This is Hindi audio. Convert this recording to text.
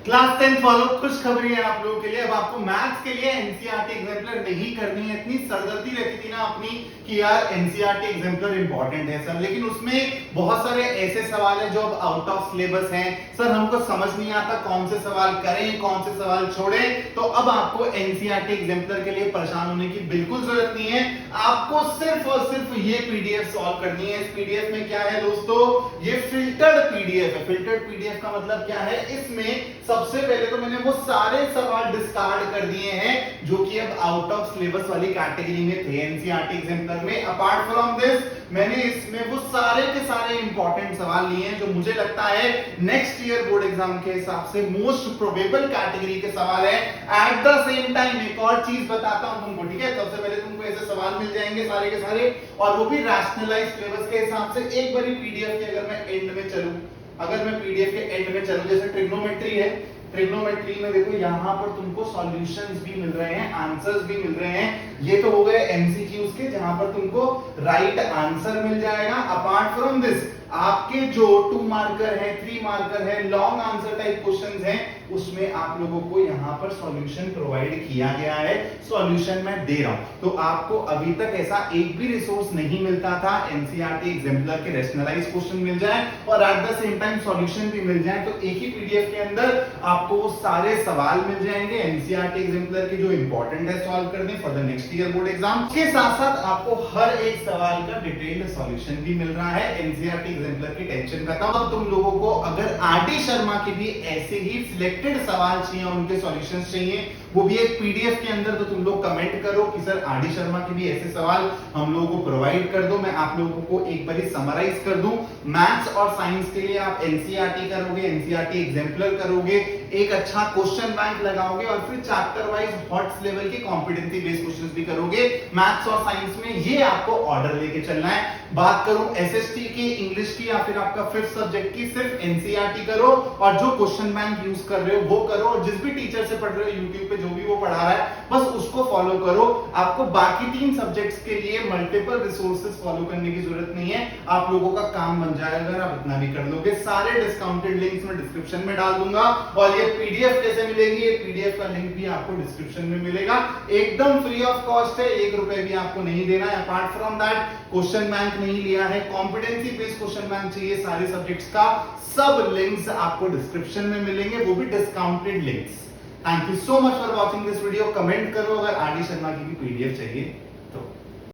Class 10 follow. खुशखबरी है आप लोगों के लिए। अब आपको मैथ्स के लिए एनसीईआरटी एग्जाम्पलर नहीं करनी है। इतनी सरदर्दी रहती थी ना अपनी कि यार एनसीईआरटी एग्जाम्पलर इंपॉर्टेंट है सर, लेकिन उसमें बहुत सारे ऐसे सवाल है जो अब आउट ऑफ सिलेबस हैं सर, हमको समझ नहीं आता कौन से सवाल करें कौन से सवाल छोड़ें। तो अब आपको एनसीईआरटी एग्जाम्पलर के लिए परेशान होने की बिल्कुल जरूरत नहीं है। आपको सिर्फ और सिर्फ ये पीडीएफ सॉल्व करनी है। इस पीडीएफ में क्या है दोस्तों, ये फिल्टर्ड पीडीएफ है। फिल्टर्ड पीडीएफ का मतलब क्या है, इसमें सबसे पहले तो मैंने वो सारे सवाल डिस्कार्ड कर दिए हैं जो कि अब आउट ऑफ सिलेबस वाली कैटेगरी में थे एनसीईआरटी एग्जाम्पलर में। अपार्ट फ्रॉम दिस मैंने इसमें वो सारे के सारे इंपॉर्टेंट सवाल लिए हैं जो मुझे लगता है नेक्स्ट ईयर बोर्ड एग्जाम के हिसाब से मोस्ट प्रोबेबल कैटेगरी के सवाल है। एट द सेम टाइम एक और चीज बताता हूं तुमको, ठीक है। सबसे पहले तुमको ऐसे सवाल मिल जाएंगे सारे के सारे, और वो भी रैशनलाइज्ड सिलेबस के हिसाब से। एक बारी पीडीएफ के अगर मैं एंड में चलूं, अगर मैं पीडीएफ के एंड में चलूं, जैसे ट्रिग्नोमेट्री है, ट्रिग्नोमेट्री में देखो यहाँ पर तुमको सॉल्यूशंस भी मिल रहे हैं, आंसर्स भी मिल रहे हैं। ये तो हो गए एमसीक्यूज के जहां पर तुमको राइट आंसर मिल जाएगा। अपार्ट फ्रॉम दिस आपके जो 2 मार्कर है, 3 मार्कर है, लॉन्ग आंसर टाइप क्वेश्चंस हैं, उसमें आप लोगों को यहाँ पर सॉल्यूशन प्रोवाइड किया गया है। सॉल्यूशन मैं दे रहा हूं। तो आपको अभी तक ऐसा एक भी रिसोर्स नहीं मिलता था एनसीईआरटी एग्जाम्पलर के रैशनलाइज्ड क्वेश्चन मिल जाए और at the same time solution भी मिल जाए। तो एक ही पीडीएफ के अंदर आपको वो सारे सवाल मिल जाएंगे एनसीईआरटी एग्जाम्पलर के जो इंपॉर्टेंट है सॉल्व करने for the next year board exam. इसके साथ साथ आपको हर एक सवाल का डिटेल्ड सॉल्यूशन भी मिल रहा है। एनसीईआरटी एग्जाम्पलर की टेंशन करता हूं। अब तुम लोगों को अगर आरडी शर्मा के भी ऐसे ही सिलेक्टेड सवाल चाहिए और उनके सॉल्यूशंस चाहिए, वो भी एक पीडीएफ के अंदर, तो तुम लोग कमेंट करो कि सर आरडी शर्मा के भी ऐसे सवाल हम लोगों को प्रोवाइड कर दो। मैं आप लोगों को एक बार समराइज कर दूं। मैथ्स और साइंस के लिए आप एनसीईआरटी करोगे, एनसीईआरटी एग्जाम्पलर करोगे, एक अच्छा क्वेश्चन बैंक लगाओगे और फिर चैप्टर वाइज हॉट्स लेवल के कॉम्पिटेंसी बेस्ड क्वेश्चंस भी करोगे मैथ्स और साइंस में। ये आपको ऑर्डर लेके चलना है। बात करूं एसएसटी की, इंग्लिश की या फिर आपका 5th सब्जेक्ट की, सिर्फ एनसीईआरटी करो और जो क्वेश्चन बैंक यूज कर रहे हो वो करो, और जिस भी टीचर से पढ़ रहे हो यूट्यूब पे जो भी वो पढ़ा रहा है बस उसको फॉलो करो। आपको बाकी 3 सब्जेक्ट्स के लिए मल्टीपल रिसोर्सेज फॉलो करने की जरूरत नहीं है। आप लोगों का काम बन जाएगा अगर आप इतना भी कर लोगे। सारे डिस्काउंटेड लिंक्स मैं डिस्क्रिप्शन में डाल दूंगा, और ये पीडीएफ कैसे मिलेगी, ये पीडीएफ का लिंक भी आपको डिस्क्रिप्शन में मिलेगा। एकदम फ्री ऑफ कॉस्ट है, 1 रुपए भी आपको नहीं देना है। Apart from that question bank नहीं लिया है, कॉम्पिटेंसी बेस्ड क्वेश्चन बैंक चाहिए सारे सब्जेक्ट्स का, सब लिंक्स आपको डिस्क्रिप्शन में मिलेंगे, वो भी discounted links. Thank you so much for watching this video. Comment करो अगर आरडी शर्मा की भी पीडीएफ चाहिए।